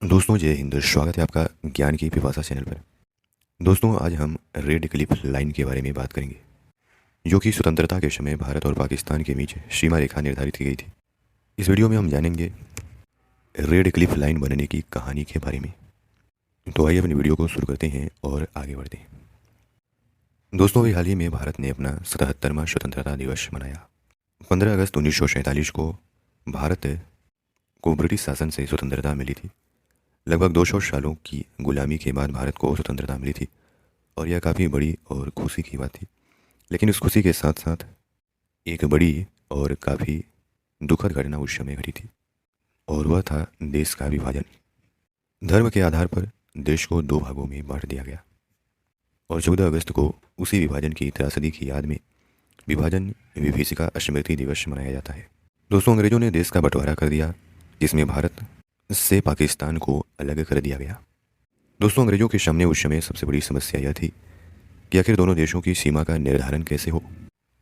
दोस्तों जय हिंद। स्वागत है आपका ज्ञान की पिपासा चैनल पर। दोस्तों आज हम रेड क्लिफ लाइन के बारे में बात करेंगे, जो कि स्वतंत्रता के समय भारत और पाकिस्तान के बीच सीमा रेखा निर्धारित की गई थी। इस वीडियो में हम जानेंगे रेड क्लिफ लाइन बनने की कहानी के बारे में। तो आइए अपनी वीडियो को शुरू करते हैं और आगे बढ़ते हैं। दोस्तों अभी हाल ही में भारत ने अपना 77वां स्वतंत्रता दिवस मनाया। 15 अगस्त 1947 को भारत को ब्रिटिश शासन से स्वतंत्रता मिली थी। लगभग 200 सालों की गुलामी के बाद भारत को स्वतंत्रता मिली थी और यह काफ़ी बड़ी और खुशी की बात थी। लेकिन उस खुशी के साथ साथ एक बड़ी और काफ़ी दुखद घटना उस समय घटी थी, और वह था देश का विभाजन। धर्म के आधार पर देश को दो भागों में बांट दिया गया और 14 अगस्त को उसी विभाजन की त्रासदी की याद में विभाजन विभीषिका स्मृति दिवस मनाया जाता है। दोस्तों अंग्रेजों ने देश का बंटवारा कर दिया, जिसमें भारत से पाकिस्तान को अलग कर दिया गया। दोस्तों अंग्रेजों के सामने उस समय सबसे बड़ी समस्या यह थी कि आखिर दोनों देशों की सीमा का निर्धारण कैसे हो।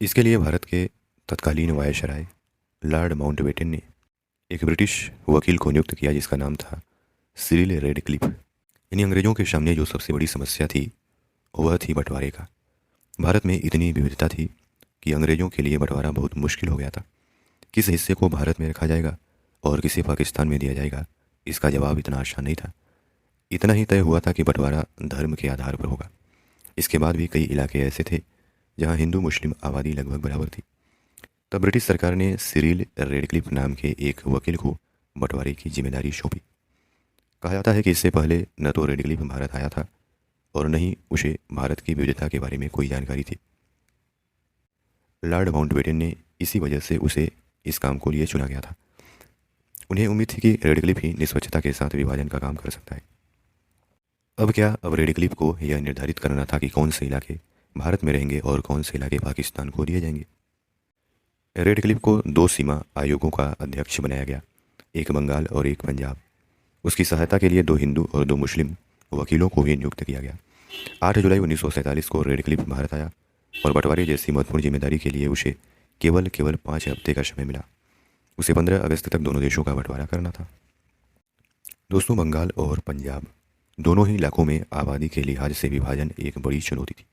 इसके लिए भारत के तत्कालीन वायसराय लॉर्ड माउंटबेटन ने एक ब्रिटिश वकील को नियुक्त किया, जिसका नाम था सिरिल रेडक्लिफ। इन अंग्रेजों के सामने जो सबसे बड़ी समस्या थी वह थी बंटवारे का। भारत में इतनी विविधता थी कि अंग्रेजों के लिए बंटवारा बहुत मुश्किल हो गया था। किस हिस्से को भारत में रखा जाएगा और किसे पाकिस्तान में दिया जाएगा, इसका जवाब इतना आसान नहीं था। इतना ही तय हुआ था कि बंटवारा धर्म के आधार पर होगा। इसके बाद भी कई इलाके ऐसे थे जहां हिंदू मुस्लिम आबादी लगभग बराबर थी। तब ब्रिटिश सरकार ने सिरिल रेडक्लिफ नाम के एक वकील को बंटवारे की जिम्मेदारी सौंपी। कहा जाता है कि इससे पहले न तो रेडक्लिफ भारत आया था और न ही उसे भारत की विविधता के बारे में कोई जानकारी थी। लॉर्ड माउंटबेटन ने इसी वजह से उसे इस काम को लिए चुना गया था। उन्हें उम्मीद थी कि रेडक्लिफ ही निष्पक्षता के साथ विभाजन का काम कर सकता है। अब रेडक्लिफ को यह निर्धारित करना था कि कौन से इलाके भारत में रहेंगे और कौन से इलाके पाकिस्तान को दिए जाएंगे। रेडक्लिफ को दो सीमा आयोगों का अध्यक्ष बनाया गया, एक बंगाल और एक पंजाब। उसकी सहायता के लिए दो हिंदू और दो मुस्लिम वकीलों को भी नियुक्त किया गया। 8 जुलाई 1947 को रेडक्लिफ भारत आया और बंटवारे जैसी महत्वपूर्ण जिम्मेदारी के लिए उसे केवल 5 हफ्ते का समय मिला। उसे 15 अगस्त तक दोनों देशों का बंटवारा करना था। दोस्तों बंगाल और पंजाब दोनों ही इलाकों में आबादी के लिहाज से विभाजन एक बड़ी चुनौती थी।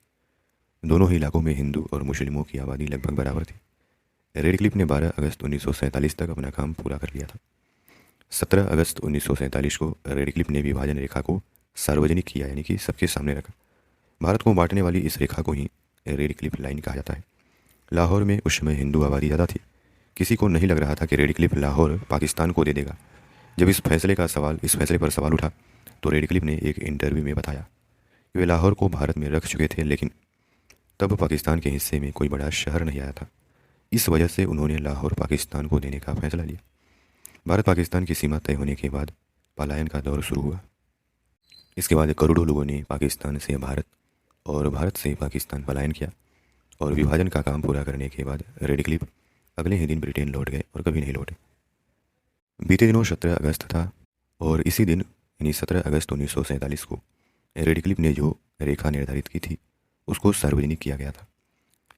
दोनों ही इलाकों में हिंदू और मुस्लिमों की आबादी लगभग बराबर थी। रेडक्लिफ ने 12 अगस्त 1947 तक अपना काम पूरा कर लिया था। 17 अगस्त 1947 को रेडक्लिफ ने विभाजन रेखा को सार्वजनिक किया, यानी कि सबके सामने रखा। भारत को बांटने वाली इस रेखा को ही रेडक्लिफ लाइन कहा जाता है। लाहौर में उस समय हिंदू आबादी ज़्यादा थी। किसी को नहीं लग रहा था कि रेडक्लिफ लाहौर पाकिस्तान को दे देगा। जब इस फैसले पर सवाल उठा तो रेडक्लिफ ने एक इंटरव्यू में बताया कि वे लाहौर को भारत में रख चुके थे, लेकिन तब पाकिस्तान के हिस्से में कोई बड़ा शहर नहीं आया था। इस वजह से उन्होंने लाहौर पाकिस्तान को देने का फैसला लिया। भारत पाकिस्तान की सीमा तय होने के बाद पलायन का दौर शुरू हुआ। इसके बाद करोड़ों लोगों ने पाकिस्तान से भारत और भारत से पाकिस्तान पलायन किया और विभाजन का काम पूरा करने के बाद रेडक्लिफ अगले ही दिन ब्रिटेन लौट गए और कभी नहीं लौटे। बीते दिनों 17 अगस्त था और इसी दिन यानी 17 अगस्त 1947 को रेडक्लिफ ने जो रेखा निर्धारित की थी उसको सार्वजनिक किया गया था।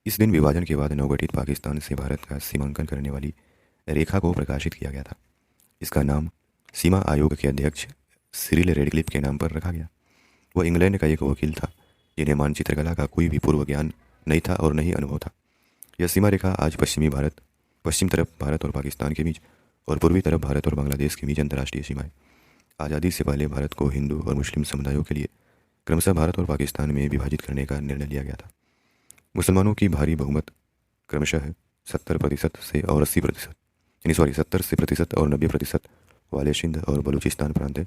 इस दिन विभाजन के बाद नवगठित पाकिस्तान से भारत का सीमांकन करने वाली रेखा को प्रकाशित किया गया था। इसका नाम सीमा आयोग के अध्यक्ष सिरिल रेडक्लिफ के नाम पर रखा गया। वह इंग्लैंड का एक वकील था जिन्हें मानचित्र कला का कोई भी पूर्व ज्ञान नहीं था और नहीं अनुभव था। यह सीमा रेखा आज पश्चिम तरफ भारत और पाकिस्तान के बीच और पूर्वी तरफ भारत और बांग्लादेश के बीच अंतर्राष्ट्रीय सीमा है। आज़ादी से पहले भारत को हिंदू और मुस्लिम समुदायों के लिए क्रमशः भारत और पाकिस्तान में विभाजित करने का निर्णय लिया गया था। मुसलमानों की भारी बहुमत क्रमशः 70% से और 80% यानी 70% और 90% वाले सिंध और बलूचिस्तान प्रांत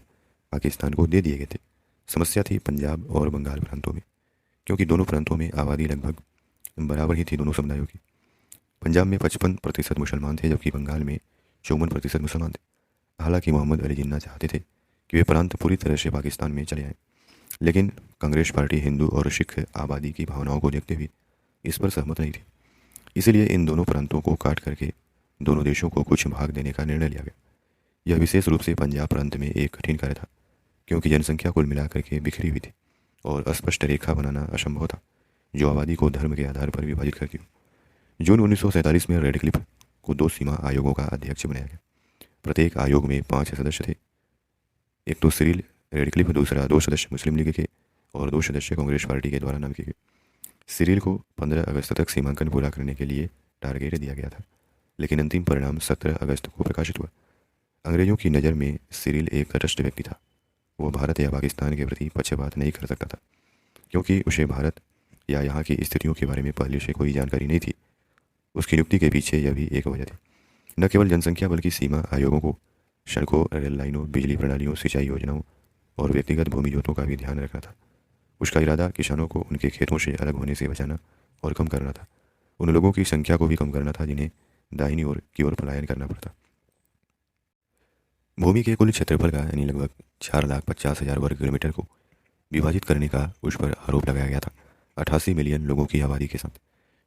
पाकिस्तान को दे दिए गए थे। समस्या थी पंजाब और बंगाल प्रांतों में, क्योंकि दोनों प्रांतों में आबादी लगभग बराबर ही थी दोनों समुदायों की। पंजाब में 55% मुसलमान थे जबकि बंगाल में 54% मुसलमान थे। हालांकि मोहम्मद अली जिन्ना चाहते थे कि वे प्रांत पूरी तरह से पाकिस्तान में चले आए, लेकिन कांग्रेस पार्टी हिंदू और सिख आबादी की भावनाओं को देखते हुए इस पर सहमत नहीं थी। इसलिए इन दोनों प्रांतों को काट करके दोनों देशों को कुछ भाग देने का निर्णय लिया गया। यह विशेष रूप से पंजाब प्रांत में एक कठिन कार्य था, क्योंकि जनसंख्या कुल मिलाकर के बिखरी हुई थी और स्पष्ट रेखा बनाना असंभव था जो आबादी को धर्म के आधार पर विभाजित करती हो। जून 1947 में रेडक्लिफ को दो सीमा आयोगों का अध्यक्ष बनाया गया। प्रत्येक आयोग में 5 सदस्य थे। एक तो सिरिल रेडक्लिफ, दूसरा 2 सदस्य मुस्लिम लीग के और 2 सदस्य कांग्रेस पार्टी के द्वारा नाम किए गए। सिरिल को 15 अगस्त तक सीमांकन पूरा करने के लिए टारगेट दिया गया था, लेकिन अंतिम परिणाम 17 अगस्त को प्रकाशित हुआ। अंग्रेजों की नज़र में सिरिल एक तटस्थ व्यक्ति था। वो भारत या पाकिस्तान के प्रति पक्षपात नहीं कर सकता था, क्योंकि उसे भारत या यहाँ की स्थितियों के बारे में पहले से कोई जानकारी नहीं थी। उसकी नियुक्ति के पीछे यह भी एक वजह थी, न केवल जनसंख्या बल्कि सीमा आयोगों को सड़कों, रेल लाइनों, बिजली प्रणालियों, सिंचाई योजनाओं और व्यक्तिगत भूमि जोतों का भी ध्यान रखना था। उसका इरादा किसानों को उनके खेतों से अलग होने से बचाना और कम करना था। उन लोगों की संख्या को भी कम करना था जिन्हें दाहिनी ओर की ओर पलायन करना पड़ता। भूमि के कुल क्षेत्रफल का यानी लगभग 4,50,000 वर्ग किलोमीटर को विभाजित करने का उस पर आरोप लगाया गया था, 88 मिलियन लोगों की आबादी के साथ।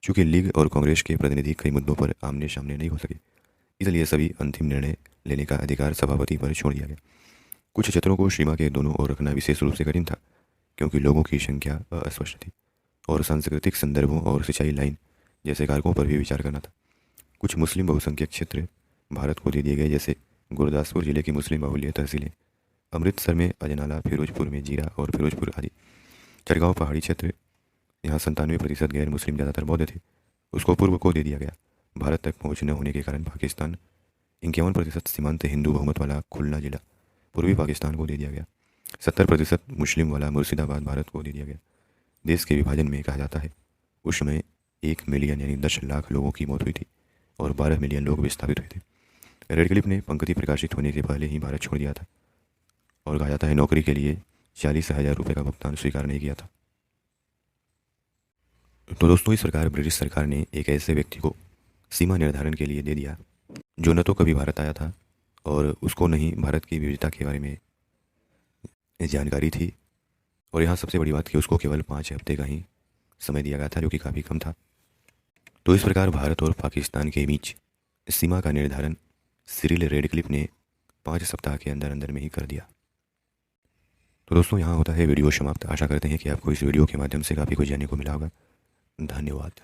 चूंकि लीग और कांग्रेस के प्रतिनिधि कई मुद्दों पर आमने सामने नहीं हो सके, इसलिए सभी अंतिम निर्णय लेने का अधिकार सभापति पर छोड़ दिया गया। कुछ क्षेत्रों को सीमा के दोनों ओर रखना विशेष रूप से कठिन था, क्योंकि लोगों की संख्या अस्पष्ट थी और सांस्कृतिक संदर्भों और सिंचाई लाइन जैसे कारकों पर भी विचार करना था। कुछ मुस्लिम बहुसंख्यक क्षेत्र भारत को दे दिए गए, जैसे गुरदासपुर जिले की मुस्लिम बाहुल्य तहसीलें, अमृतसर में अजनाला, फिरोजपुर में जीरा और फिरोजपुर आदि। चरगांव पहाड़ी क्षेत्र, यहाँ 97% गैर मुस्लिम ज़्यादातर बौद्ध थे, उसको पूर्व को दे दिया गया। भारत तक पहुँच न होने के कारण पाकिस्तान 51% सीमांत हिंदू बहुमत वाला खुलना जिला पूर्वी पाकिस्तान को दे दिया गया। 70% मुस्लिम वाला मुर्शिदाबाद भारत को दे दिया गया। देश के विभाजन में कहा जाता है उस समय 1 मिलियन यानी 10 लाख लोगों की मौत हुई थी और 12 मिलियन लोग विस्थापित हुए थे। रेडक्लिफ ने पंक्ति प्रकाशित होने से पहले ही भारत छोड़ दिया था और कहा जाता है नौकरी के लिए 40,000 रुपये का भुगतान स्वीकार नहीं किया था। तो दोस्तों, इस प्रकार ब्रिटिश सरकार ने एक ऐसे व्यक्ति को सीमा निर्धारण के लिए दे दिया जो न तो कभी भारत आया था और उसको नहीं भारत की विविधता के बारे में जानकारी थी, और यहाँ सबसे बड़ी बात कि उसको केवल 5 हफ्ते का ही समय दिया गया था, जो कि काफ़ी कम था। तो इस प्रकार भारत और पाकिस्तान के बीच सीमा का निर्धारण सिरिल रेडक्लिफ ने 5 सप्ताह के अंदर अंदर में ही कर दिया। तो दोस्तों, यहाँ होता है वीडियो समाप्त। आशा करते हैं कि आपको इस वीडियो के माध्यम से काफ़ी कुछ जानने को मिला होगा। धन्यवाद।